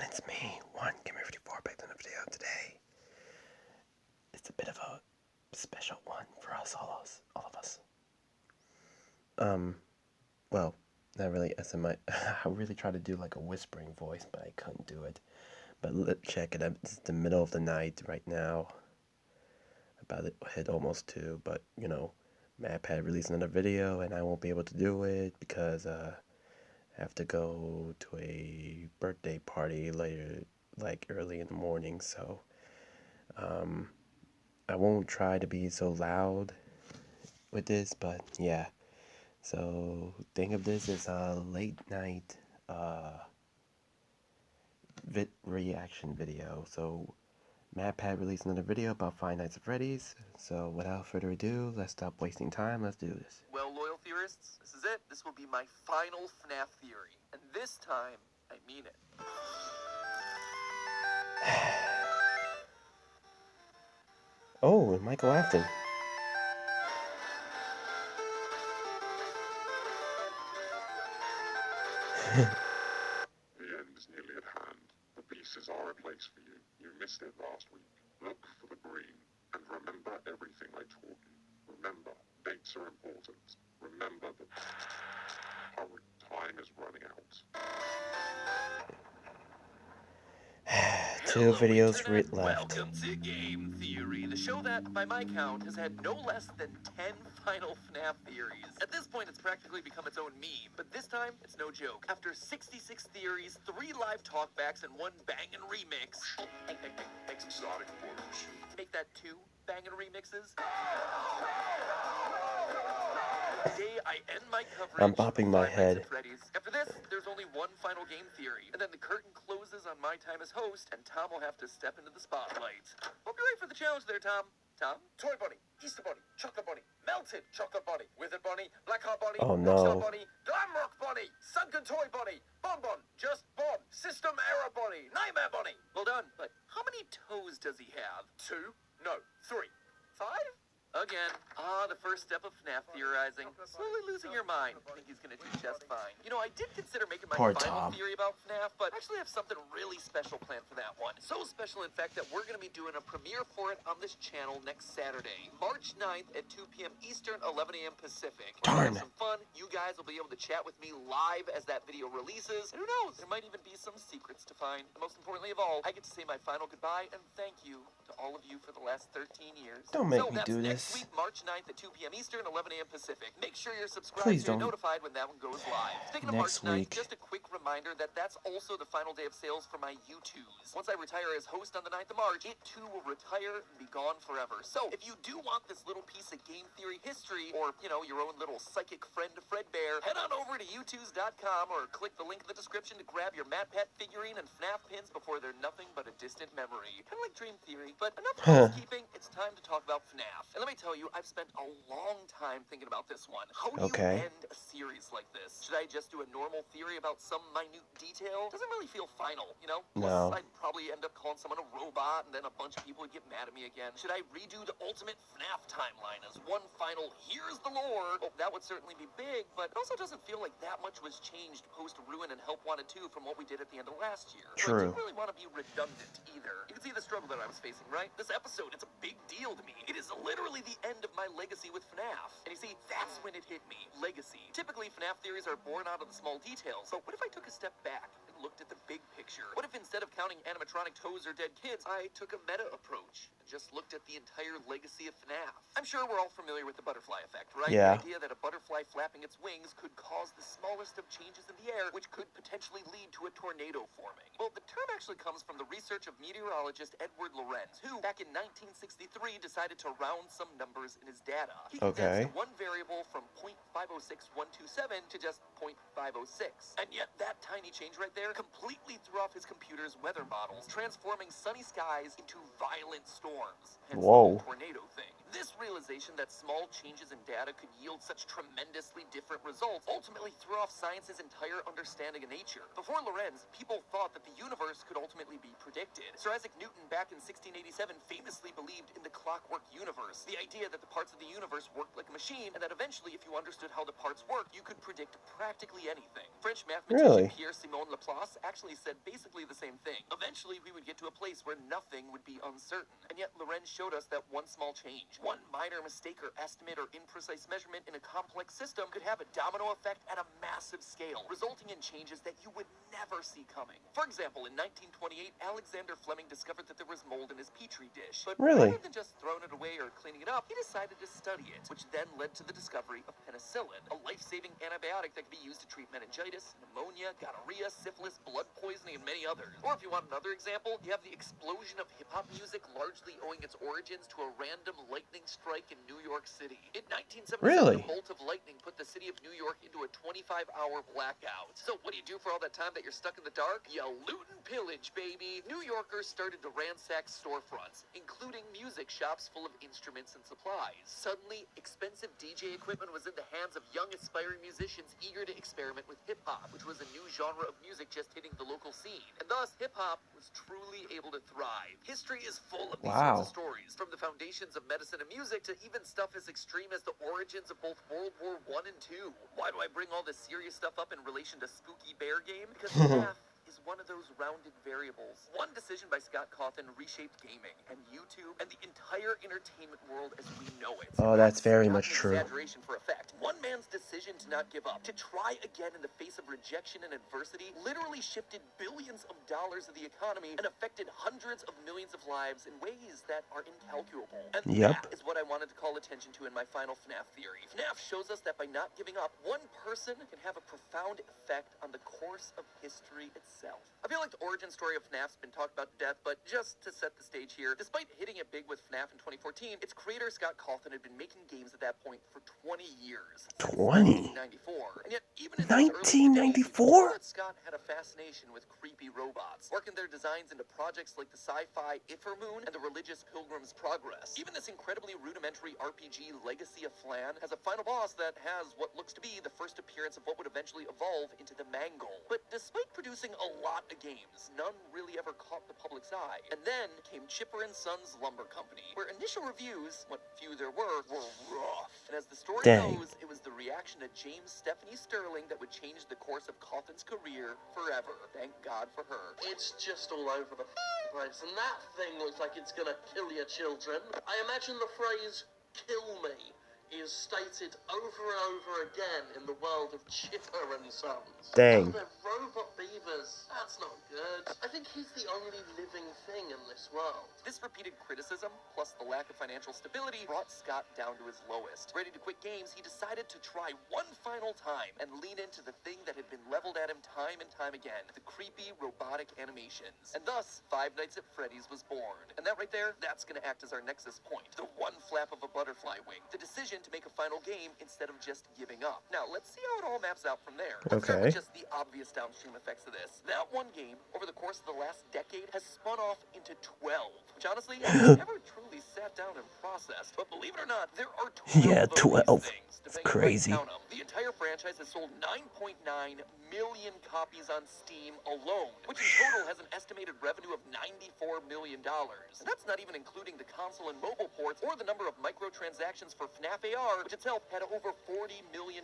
everyone, it's me, Gamer54, back to another video today. It's a bit of a special one for us, all of us. Well, not really SMI. I really tried to do like a whispering voice, but I couldn't do it. But let's check it out. It's the middle of the night right now. About to hit almost 2, but you know, MadPad released another video, and I won't be able to do it because I have to go to a birthday party later, like early in the morning, so I won't try to be so loud with this, but yeah. So think of this as a late night reaction video. So MadPad released another video about Five Nights at Freddy's. So without further ado, let's stop wasting time. Let's do this. Well, loyal theorists, this is it. This will be my final FNAF theory. And this time, I mean it. Oh, and Michael Afton. The end is nearly at hand. The pieces are in place for you. You missed it last week. Look for the green, and remember everything I taught you. Remember, dates are important. Remember that time is running out. 2 videos left. Welcome to Game Theory, the show that, by my count, has had no less than 10 final FNAF theories. At this point, it's practically become its own meme, but this time, it's no joke. After 66 theories, 3 live talkbacks, and 1 bangin' remix... Exotic words. Make that 2 bangin' remixes? Today, I end my coverage. I'm bopping my head. After this, there's only 1 final game theory, and then the curtain closes on my time as host, and Tom will have to step into the spotlight. Hope you're ready for the challenge there, Tom. Tom? Toy Bunny, Easter Bunny, Chocolate Bunny, Melted Chocolate Bunny, Withered Bunny, Black Heart Bunny, Oh, no. Rockstar Bunny, Glamrock Bunny, Sunken Toy Bunny, Bonbon, Just Bon, System Error Bunny, Nightmare Bunny. Well done, but how many toes does he have? 2? No, 3. 5? Again. The first step of FNAF theorizing. Slowly losing your mind. I think he's gonna do just fine. You know, I did consider making my final theory about FNAF, but I actually have something really special planned for that one. So special, in fact, that we're gonna be doing a premiere for it on this channel next Saturday, March 9th at 2 p.m. Eastern, 11 a.m. Pacific. Darn. Some fun. You guys will be able to chat with me live as that video releases. And who knows, there might even be some secrets to find. And most importantly of all, I get to say my final goodbye and thank you to all of you for the last 13 years. Don't make me do this. Next week, March 9th at 2 p.m. Eastern, 11 a.m. Pacific. Make sure you're subscribed so you're notified when that one goes live. Speaking of March 9th, just a quick reminder that that's also the final day of sales for my U2s. Once I retire as host on the 9th of March, it too will retire and be gone forever. So if you do want this little piece of game theory history, or, you know, your own little psychic friend Fredbear, head on over to U2s.com or click the link in the description to grab your MadPat figurine and FNAF pins before they're nothing but a distant memory. Kind of like Dream Theory, but enough housekeeping, it's time to talk about FNAF. And let me tell you, I've spent a long time thinking about this one. How do you end a series like this? Should I just do a normal theory about some minute detail? Doesn't really feel final, you know? Plus, I'd probably end up calling someone a robot, and then a bunch of people would get mad at me again. Should I redo the ultimate FNAF timeline as one final, here's the lore? Oh, that would certainly be big, but it also doesn't feel like that much was changed post-Ruin and Help Wanted 2 from what we did at the end of last year. True. So I didn't really want to be redundant either. You can see the struggle that I was facing, right? This episode, it's a big deal to me. It is literally the end of my legacy with FNAF. And you see, that's when it hit me. Legacy. Typically, FNAF theories are born out of the small details. So what if I took a step back and looked at the big picture? What if instead of counting animatronic toes or dead kids, I took a meta approach and just looked at the entire legacy of FNAF? I'm sure we're all familiar with the butterfly effect, right? Yeah. The idea that a butterfly flapping its wings could cause the smallest of changes in the air, which could potentially lead to a tornado forming. Well, the term actually comes from the research of meteorologist Edward Lorenz, who, back in 1963, decided to round some numbers in his data. He condensed one variable from 0.506127 to just 0.506. And yet, that tiny change right there completely threw off his computer's weather models, transforming sunny skies into violent storms. Hence the tornado thing. This realization that small changes in data could yield such tremendously different results ultimately threw off science's entire understanding of nature. Before Lorentz, people thought that the universe could ultimately be predicted. Sir Isaac Newton back in 1687 famously believed in the clockwork universe, the idea that the parts of the universe worked like a machine, and that eventually, if you understood how the parts worked, you could predict practically anything. French mathematician Pierre-Simon Laplace actually said basically the same thing. Eventually, we would get to a place where nothing would be uncertain. And yet, Lorentz showed us that one small change, one minor mistake or estimate or imprecise measurement in a complex system could have a domino effect at a massive scale, resulting in changes that you would never see coming. For example, in 1928, Alexander Fleming discovered that there was mold in his petri dish. But rather than just throwing it away or cleaning it up, he decided to study it, which then led to the discovery of penicillin, a life-saving antibiotic that could be used to treat meningitis, pneumonia, gonorrhea, syphilis, blood poisoning, and many others. Or if you want another example, you have the explosion of hip-hop music largely owing its origins to a random lightning strike in New York City. In 1977, a bolt of lightning put the city of New York into a 25-hour blackout. So what do you do for all that time that you're stuck in the dark? You loot and pillage, baby. New Yorkers started to ransack storefronts, including music shops full of instruments and supplies. Suddenly, expensive DJ equipment was in the hands of young aspiring musicians eager to experiment with hip-hop, which was a new genre of music just hitting the local scene. And thus, hip-hop was truly able to thrive. History is full of these sorts of stories, from the foundations of medicine and music to even stuff as extreme as the origins of both World War I and II. Why do I bring all this serious stuff up in relation to Spooky Bear Game? Because FNAF is one of those rounded variables. One decision by Scott Cawthon reshaped gaming and YouTube and the entire entertainment world as we know it. Oh, that's very much true. Exaggeration for effect. One man's decision to not give up, to try again in the face of rejection and adversity, literally shifted billions of dollars of the economy and affected hundreds of millions of lives in ways that are incalculable. And that is what I wanted to call attention to in my final FNAF theory. FNAF shows us that by not giving up, one person can have a profound effect on the course of history itself. I feel like the origin story of FNAF's been talked about to death, but just to set the stage here, despite hitting it big with FNAF in 2014, its creator Scott Cawthon had been making games at that point for 20 years. 20? 1994. And yet, even in those early days, that Scott had a fascination with creepy robots, working their designs into projects like the sci-fi Moon and the religious Pilgrim's Progress. Even this incredibly rudimentary RPG Legacy of Flan has a final boss that has what looks to be the first appearance of what would eventually evolve into the Mangle. But despite producing a lot of games, none really ever caught the public's eye. And then came Chipper & Sons Lumber Company, where initial reviews, what few there were rough. And as the story goes, it was the reaction to James Stephanie Sterling that would change the course of Cawthon's career forever. Thank God for her. It's just all over the place, and that thing looks like it's gonna kill your children. I imagine the phrase, "kill me," is stated over and over again in the world of Chipper and Sons. Dang. Oh, they're robot beavers. That's not good. I think he's the only living thing in this world. This repeated criticism, plus the lack of financial stability, brought Scott down to his lowest. Ready to quit games, he decided to try one final time and lean into the thing that had been leveled at him time and time again, the creepy robotic animations. And thus, Five Nights at Freddy's was born. And that right there, that's gonna act as our nexus point. The one flap of a butterfly wing. The decision to make a final game instead of just giving up. Now, let's see how it all maps out from there. Let's start with just the obvious downstream effects of this. That one game, over the course of the last decade, has spun off into 12, which honestly, I've never truly sat down and processed. But believe it or not, there are 12 things, It's crazy. On the entire franchise has sold 9.9 million copies on Steam alone, which in total has an estimated revenue of $94 million. And that's not even including the console and mobile ports or the number of microtransactions for FNAF AR, which itself had over $40 million.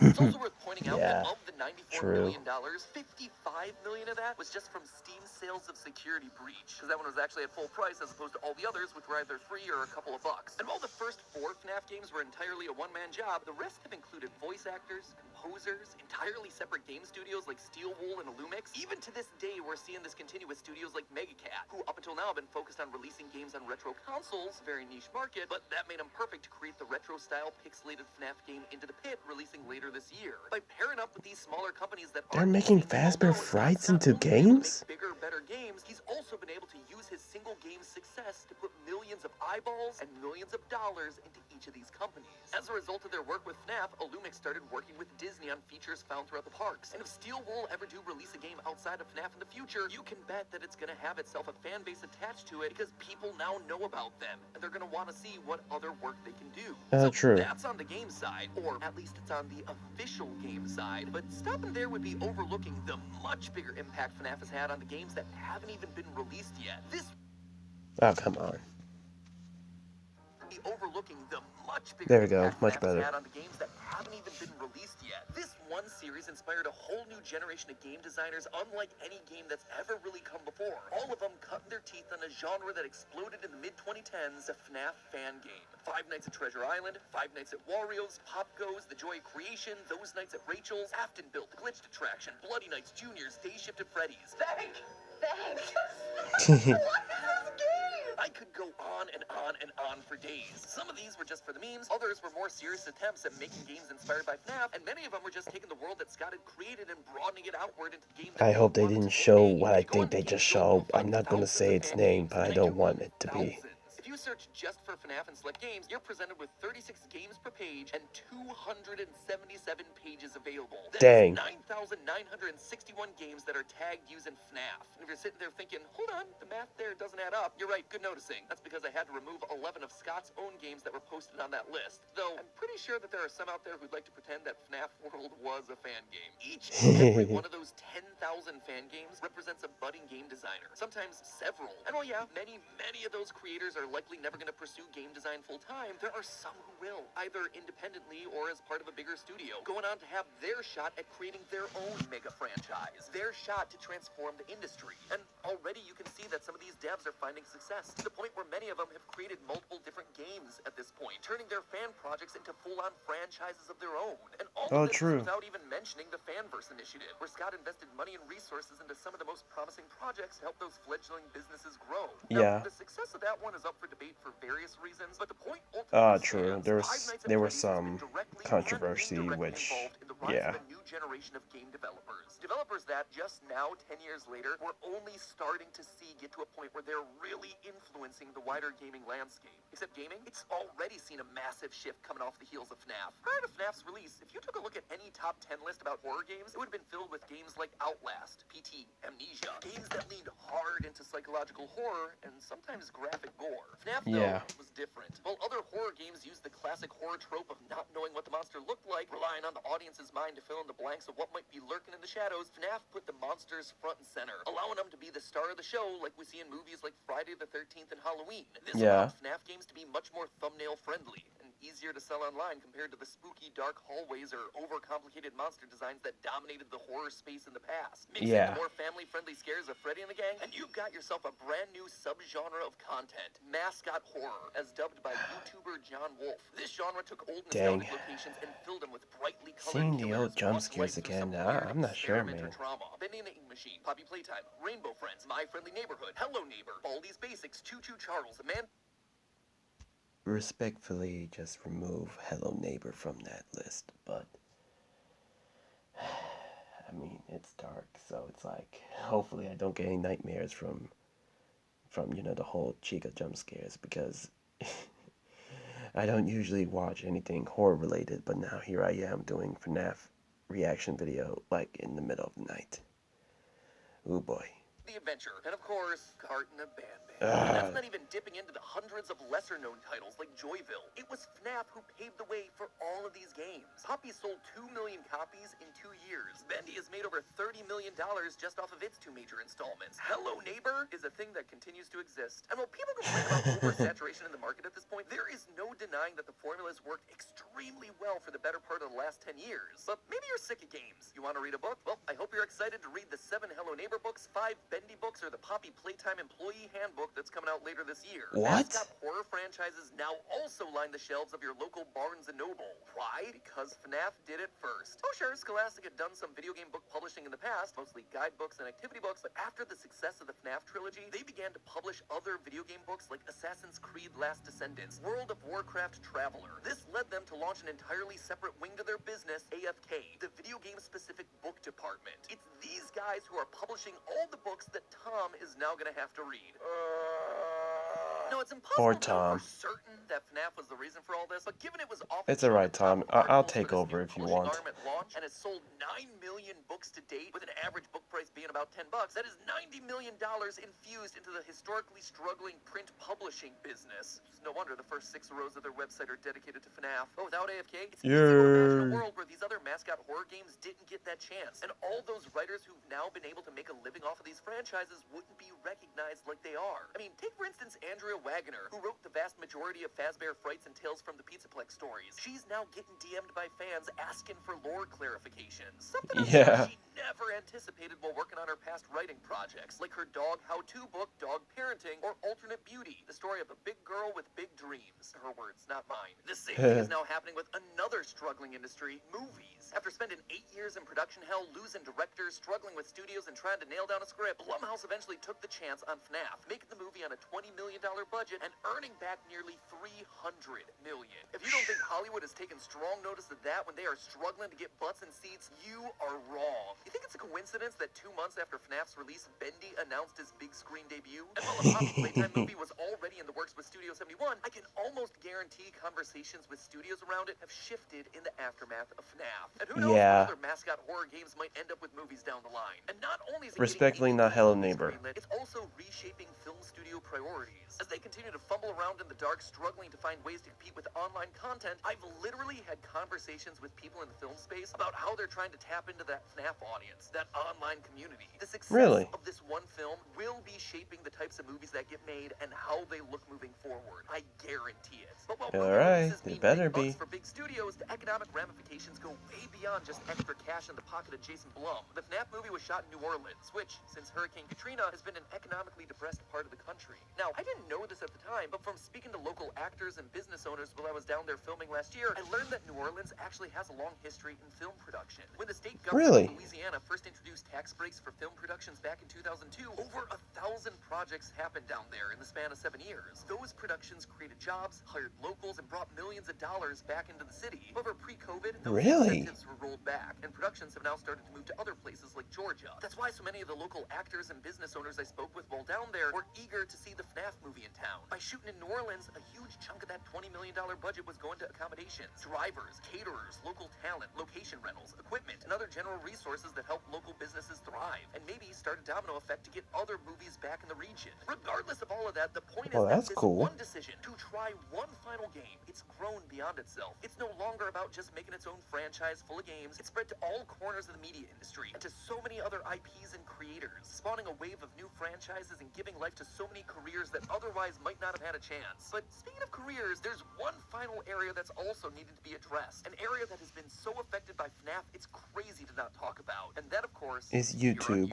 It's also worth pointing out that of the $94 million, $55 million of that was just from Steam sales of Security Breach, because that one was actually at full price as opposed to all the others, which were either free or a couple of bucks. And while the first 4 FNAF games were entirely a one-man job, the rest have included voice actors, composers, entirely separate game studios like Steel Wool and Illumix. Even to this day, we're seeing this continue with studios like Megacat, who up until now have been focused on releasing games on retro consoles, very niche market, but that made them perfect to create the retro-style pixelated FNAF game Into the Pit, releasing later this year. By pairing up with these smaller companies that they're making Fazbear Frights into games? Bigger, better games, he's also been able to use his single single game's success to put millions of eyeballs and millions of dollars into each of these companies. As a result of their work with FNAF, Illumix started working with Disney on features found throughout the parks. And if Steel Wool ever do release a game outside of FNAF in the future, you can bet that it's going to have itself a fan base attached to it because people now know about them and they're going to want to see what other work they can do. So true. that's on the game side, or at least it's on the official game side. But stopping there would be overlooking the much bigger impact FNAF has had on the games that haven't even been released yet. Oh, come on. Overlooking the much bigger There we go, impact much FNAF better. has had on the games that haven't even been released yet. This one series inspired a whole new generation of game designers unlike any game that's ever really come before. All of them cutting their teeth on a genre that exploded in the mid-2010s, the FNAF fan game. Five Nights at Treasure Island, Five Nights at Wario's, Pop Goes, The Joy of Creation, Those Nights at Rachel's, Afton Built, Glitched Attraction, Bloody Nights Juniors, Day Shift at Freddy's. Thanks! I could go on and on and on for days. Some of these were just for the memes, others were more serious attempts at making games inspired by FNAF, and many of them were just taking the world that Scott had created and broadening it outward into the game that I hope they wanted didn't to show make. what If I you go on think they the just game store, you'll showed. find I'm not gonna thousands say of its fan name, games, but I and don't do want mean it to be. thousands. If you search just for FNAF and select games, you're presented with 36 games per page and 277 pages available. That's Dang. 9,961 games that are tagged using FNAF. And if you're sitting there thinking, hold on, the math there doesn't add up, you're right, good noticing. That's because I had to remove 11 of Scott's own games that were posted on that list. Though, I'm pretty sure that there are some out there who'd like to pretend that FNAF World was a fan game. Each and every one of those 10,000 fan games represents a budding game designer, sometimes several. And while yeah, many of those creators are likely never going to pursue game design full-time, there are some who will, either independently or as part of a bigger studio, going on to have their shot at creating their own mega franchise, their shot to transform the industry. And already you can see that some of these devs are finding success, to the point where many of them have created multiple different games at this point, turning their fan projects into full-on franchises of their own. And all of this is without even mentioning the Fanverse initiative, where Scott invested money and resources into some of the most promising projects to help those fledgling businesses grow. Now, the success of that one is up for debate for various reasons, but the point ultimately True. stands. There was some controversy, which, in the rise of a new generation of game developers. Developers that just now, 10 years later, were only starting to see get to a point where they're really influencing the wider gaming landscape. Except gaming, it's already seen a massive shift coming off the heels of FNAF. Prior to FNAF's release, if you took a look at any top 10 list about horror games, it would have been filled with games like Outlast, PT, Amnesia, games that leaned hard into psychological horror and sometimes graphic gore. FNAF, though, was different. While other horror games used the classic horror trope of not knowing what the monster looked like, relying on the audience's mind to fill in the blanks of what might be lurking in the shadows, FNAF put the monsters front and center, allowing them to be the star of the show like we see in movies like Friday the 13th and Halloween. This allowed FNAF games to be much more thumbnail friendly and easier to sell online compared to the spooky dark hallways or overcomplicated monster designs that dominated the horror space in the past. Mix in the more family-friendly scares of Freddy and the gang, and you've got yourself a brand new subgenre of content, mascot horror, as dubbed by YouTuber John Wolf. This genre took old nostalgic locations and filled them with brightly colored Seeing killers, the old jump scares again, I'm not sure, man. Trauma, Banana Machine, Poppy Playtime, Rainbow Friends, My Friendly Neighborhood, Hello Neighbor, Baldi's Basics, Choo Choo Charles, Man. Respectfully, just remove Hello Neighbor from that list, but I mean, it's dark, so it's like, hopefully I don't get any nightmares from the whole Chica jump scares, because I don't usually watch anything horror related, but now here I am doing FNAF reaction video, like, in the middle of the night. Ooh boy. The Adventure, and of course, Cart and a Band. And that's not even dipping into the hundreds of lesser-known titles like Joyville. It was FNAF who paved the way for all of these games. Poppy sold 2 million copies in 2 years. Bendy has made over $30 million just off of its 2 major installments. Hello Neighbor is a thing that continues to exist. And while people complain about oversaturation in the market at this point, there is no denying that the formula has worked extremely well for the better part of the last 10 years. But maybe you're sick of games. You want to read a book? Well, I hope you're excited to read the 7 Hello Neighbor books, 5 Bendy books, or the Poppy Playtime Employee Handbook that's coming out later this year. What? Mascot horror franchises now also line the shelves of your local Barnes & Noble. Why? Because FNAF did it first. Oh sure, Scholastic had done some video game book publishing in the past, mostly guidebooks and activity books, but after the success of the FNAF trilogy, they began to publish other video game books like Assassin's Creed Last Descendants, World of Warcraft Traveler. This led them to launch an entirely separate wing to their business, AFK, the video game-specific book department. It's these guys who are publishing all the books that Tom is now going to have to read. No, it's Or impossible to know for Tom. certain that FNAF was the reason for all this, but given it was off the It's chain alright, at the top Tom. of I'll articles for take this over new if you publishing want. arm at launch, and has sold 9 million books to date, with an average book price being about $10, that is $90 million infused into the historically struggling print publishing business. It's no wonder the first 6 rows of their website are dedicated to FNAF. But without AFK, it's easy to imagine a world where these other mascot horror games didn't get that chance, and all those writers who've now been able to make a living off of these franchises wouldn't be recognized like they are. I mean, take for instance Andrea Wagner, who wrote the vast majority of Fazbear Frights and Tales from the Pizzaplex stories. She's now getting DM'd by fans asking for lore clarifications, something I'm sure she never anticipated while working on her past writing projects, like her dog how-to book, Dog Parenting, or Alternate Beauty, the story of a big girl with big dreams. Her words, not mine. The same thing is now happening with another struggling industry, movies. After spending 8 years in production hell, losing directors, struggling with studios, and trying to nail down a script, Blumhouse eventually took the chance on FNAF, making the movie on a $20 million budget and earning back nearly $300 million. If you don't think Hollywood has taken strong notice of that when they are struggling to get butts in seats, you are wrong. You think it's a coincidence that 2 months after FNAF's release, Bendy announced his big screen debut? And while a Poppy Playtime movie was already in the works with Studio 71, I can almost guarantee conversations with studios around it have shifted in the aftermath of FNAF. And who knows what other mascot horror games might end up with movies down the line. And not only is it Respectfully getting not Hello Neighbor. greenlit, it's also reshaping film studio priorities. As they continue to fumble around in the dark, struggling to find ways to compete with online content, I've literally had conversations with people in the film space about how they're trying to tap into that FNAF audience, that online community. The success of this one film will be shaping the types of movies that get made and how they look moving forward. I guarantee it. But while movie releases mean big bucks for big studios, the economic ramifications go way beyond just extra cash in the pocket of Jason Blum. The FNAF movie was shot in New Orleans, which, since Hurricane Katrina, has been an economically depressed part of the country. Now, I didn't know this at the time, but from speaking to local actors and business owners while I was down there filming last year, I learned that New Orleans actually has a long history in film production. When the state government of Louisiana first introduced tax breaks for film productions back in 2002, over 1,000 projects happened down there in the span of 7 years. Those productions created jobs, hired locals, and brought millions of dollars back into the city. However, pre-COVID, those incentives were rolled back, and productions have now started to move to other places like Georgia. That's why so many of the local actors and business owners I spoke with while down there were eager to see the FNAF movie in town. By shooting in New Orleans, a huge chunk of that $20 million budget was going to accommodations, drivers, caterers, local talent, location rentals, equipment, and other general resources that help local businesses thrive, and maybe start a domino effect to get other movies back in the region. Regardless of all of that, the point is that this one decision to try one final game, it's grown beyond itself. It's no longer about just making its own franchise full of games. It's spread to all corners of the media industry and to so many other IPs and creators, spawning a wave of new franchises and giving life to so many careers that otherwise might not have had a chance. But speaking of careers, there's one final area that's also needed to be addressed, an area that has been so affected by FNAF it's crazy to not talk about, and that of course is YouTube.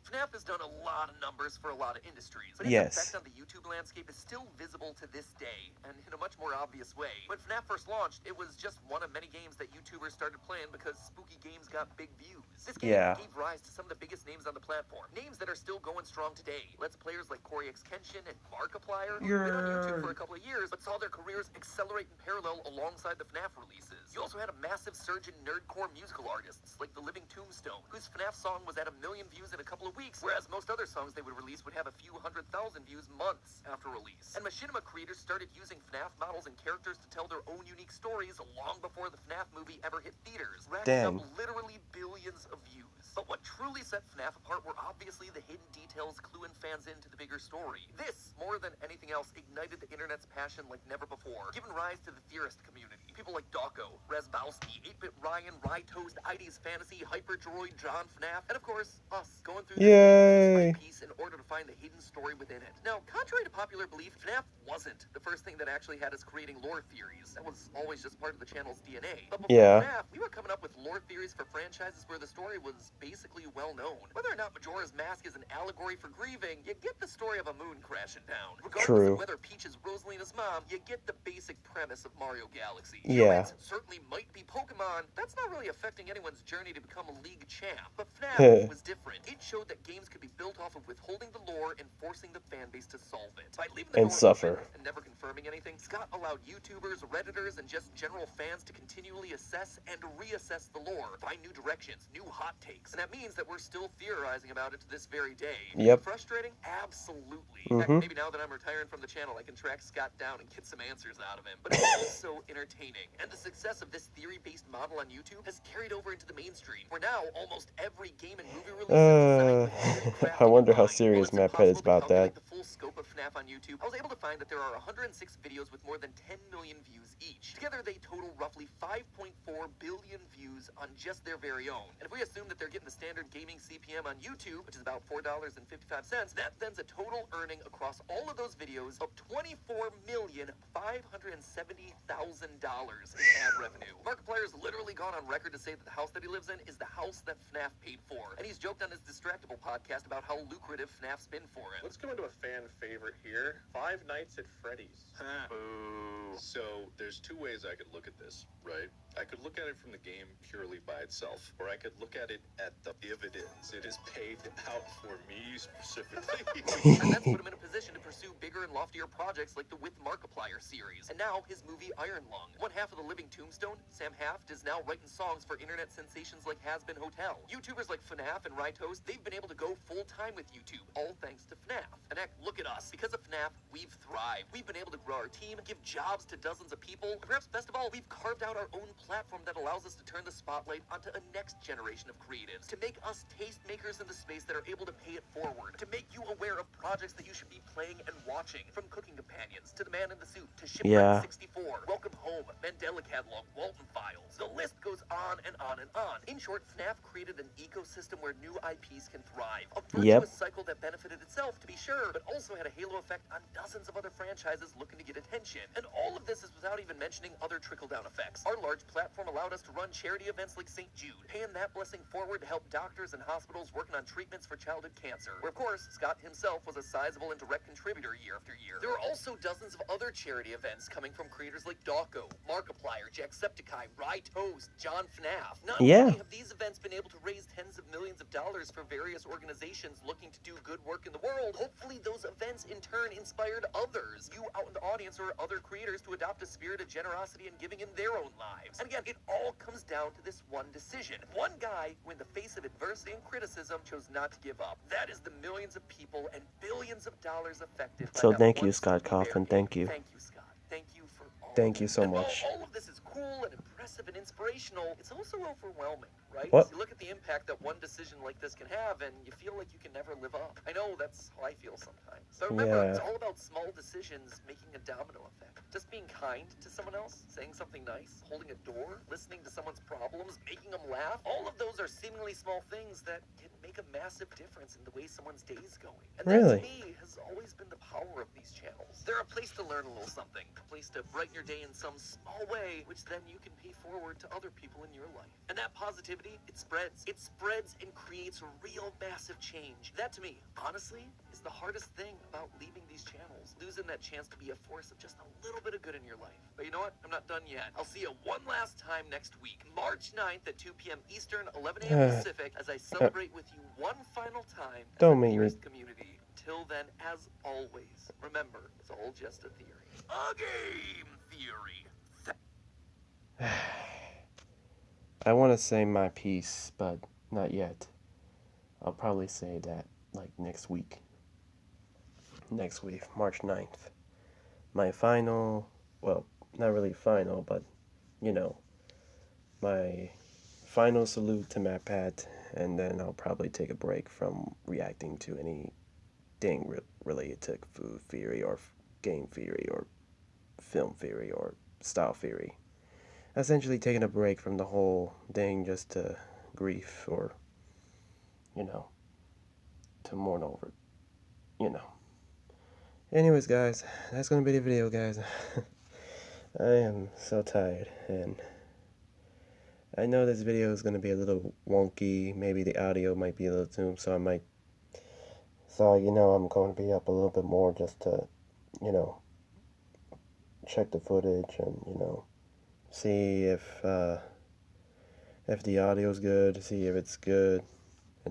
FNAF has done a lot of numbers for a lot of industries, but its effect on the YouTube landscape is still visible to this day, and in a much more obvious way. When FNAF first launched, it was just one of many games that YouTubers started playing because spooky games got big views. This game gave rise to some of the biggest names on the platform, names that are still going strong today. Let's players like Corey X Kenshin and Markiplier, who've been on YouTube for a couple of years, but saw their careers accelerate in parallel alongside the FNAF releases. You also had a massive surge in nerdcore musical artists, like The Living Tombstone, whose FNAF song was at 1 million views in a couple of weeks, whereas most other songs they would release would have a few 100,000 views months after release. And machinima creators started using FNAF models and characters to tell their own unique stories long before the FNAF movie ever hit theaters, racking up literally billions of views. But what truly set FNAF apart were obviously the hidden details cluing fans into the bigger story. This, more than anything else, ignited the internet's passion like never before, giving rise to the theorist community. People like Dawko, Razbowski, 8-Bit Ryan, Rytoast, ID's Fantasy, Hyperdroid, John FNAF, and of course, us, going through this piece by piece in order to find the hidden story within it. Now, contrary to popular belief, FNAF wasn't the first thing that actually had us creating lore theories. That was always just part of the channel's DNA. But before FNAF, we were coming up with lore theories for franchises where the story was basically well known. Whether or not Majora's Mask is an allegory for grieving, you get the story of a moon crashing down. Regardless of whether Peach is Rosalina's mom, you get the basic premise of Mario Galaxy. Humans certainly might be Pokemon. That's not really affecting anyone's journey to become a league champ. But FNAF was different. It showed that games could be built off of withholding the lore and forcing the fan base to solve it. By leaving the And door suffer. open and never confirming anything, Scott allowed YouTubers, Redditors, and just general fans to continually assess and reassess the lore, find new directions, new hot takes. And that means that we're still theorizing about it to this very day. Yep. Frustrating? Absolutely. Mm-hmm. Heck, maybe now that I'm retiring from the channel, I can track Scott down and get some answers out of him. But it's also entertaining. And the success of this theory-based model on YouTube has carried over into the mainstream, where now almost every game and movie release is designed with theory crafting I wonder in how mind. serious While it's Matt Pitt is impossible to about that. calculate the full scope of FNAF on YouTube, I was able to find that there are 106 videos with more than 10 million views each. Together, they total roughly 5.4 billion views on just their very own. And if we assume that they're getting the standard gaming CPM on YouTube, which is about $4.55, that thens a total earning across all of those videos of $24,570,000 in ad revenue. Markiplier's literally gone on record to say that the house that he lives in is the house that FNAF paid for. And he's joked on his Distractable podcast about how lucrative FNAF's been for him. Let's go into a fan favorite here. Five Nights at Freddy's. Boo. So there's two ways I could look at this, right? I could look at it from the game purely by itself, or I could look at it at the dividends it is paid out for me specifically. And that's put him in a position to pursue bigger and loftier projects like the With Markiplier series, and now his movie Iron Lung. One half of the Living Tombstone, Sam Haft, is now writing songs for internet sensations like Has Been Hotel. YouTubers like FNAF and Rytos, they've been able to go full-time with YouTube, all thanks to FNAF. And heck, look at us. Because of FNAF, we've thrived. We've been able to grow our team, give jobs to dozens of people, and perhaps best of all, we've carved out our own platform that allows us to turn the spotlight onto a next generation of creatives, to make us tastemakers in the space that are able to pay it forward, to make you aware of projects that you should be playing and watching, from Cooking Companions, to The Man in the Suit, to Shipwreck 64, Welcome Home, Mandela Catalog, Walton Files. The list goes on and on and on. In short, FNAF created an ecosystem where new IPs can thrive. A virtuous cycle that benefited itself, to be sure, but also had a halo effect on dozens of other franchises looking to get attention. And all of this is without even mentioning other trickle-down effects. Our large platform allowed us to run charity events like St. Jude, paying that blessing forward to help doctors and hospitals working on treatments for childhood cancer, where of course, Scott himself was a sizable and direct contributor year after year. There are also dozens of other charity events coming from creators like Dawko, Markiplier, Jacksepticeye, Rytoast, John FNAF. Not only have these events been able to raise tens of millions of dollars for various organizations looking to do good work in the world, hopefully those events in turn inspired others, you out in the audience or other creators, to adopt a spirit of generosity and giving in their own lives. And again, it all comes down to this one decision. One guy who in the face of adversity and criticism chose not to give up. That is the millions of people and billions of dollars affected by that thank you, one Scott Stevie Bear Kaufman. game. Thank you. Thank you, Scott. Thank you for all Thank of you it. so And while much. all of this is cool and impressive and inspirational, it's also overwhelming, right? What? You look at the impact that one decision like this can have, and you feel like you can never live up. I know that's how I feel sometimes. But remember, it's all about small decisions making a domino effect. Just being kind to someone else, saying something nice, holding a door, listening to someone's problems, making them laugh. All of those are seemingly small things that can make a massive difference in the way someone's day is going. And that, to me, has always been the power of these channels. They're a place to learn a little something, a place to brighten your day in some small way, which then you can pay forward to other people in your life. And that positivity, it spreads. It spreads and creates real massive change. That, to me, honestly, is the hardest thing about leaving these channels. Losing that chance to be a force of just a little bit of good in your life. But you know what? I'm not done yet. I'll see you one last time next week, March 9th at 2 p.m. Eastern, 11 a.m. Pacific, as I celebrate with you one final time as Don't a make me- dearest community. Till then, as always, remember, it's all just a theory. A game theory. I want to say my piece, but not yet. I'll probably say that like next week. Next week, March 9th. My final, well, not really final, but you know, my final salute to Matt Pat, and then I'll probably take a break from reacting to anything related to food theory or game theory or film theory or style theory. Essentially taking a break from the whole thing just to grief or, you know, to mourn over, you know. Anyways, guys, that's going to be the video, guys. I am so tired, and I know this video is going to be a little wonky. Maybe the audio might be a little zoomed, so I'm going to be up a little bit more just to, you know, check the footage and, you know, see if the audio's good, see if it's good,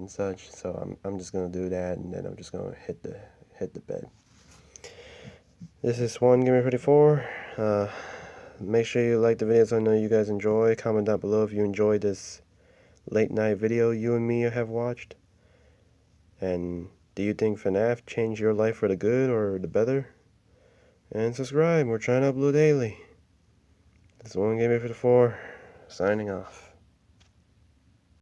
and such. So I'm just gonna do that, and then I'm just gonna hit the bed. This is Swan Gamer 54. Make sure you like the videos. I know you guys enjoy. Comment down below if you enjoyed this late night video you and me have watched. And do you think FNAF changed your life for the good or the better? And subscribe. We're trying to upload daily. This is Swan Gamer 54. Signing off.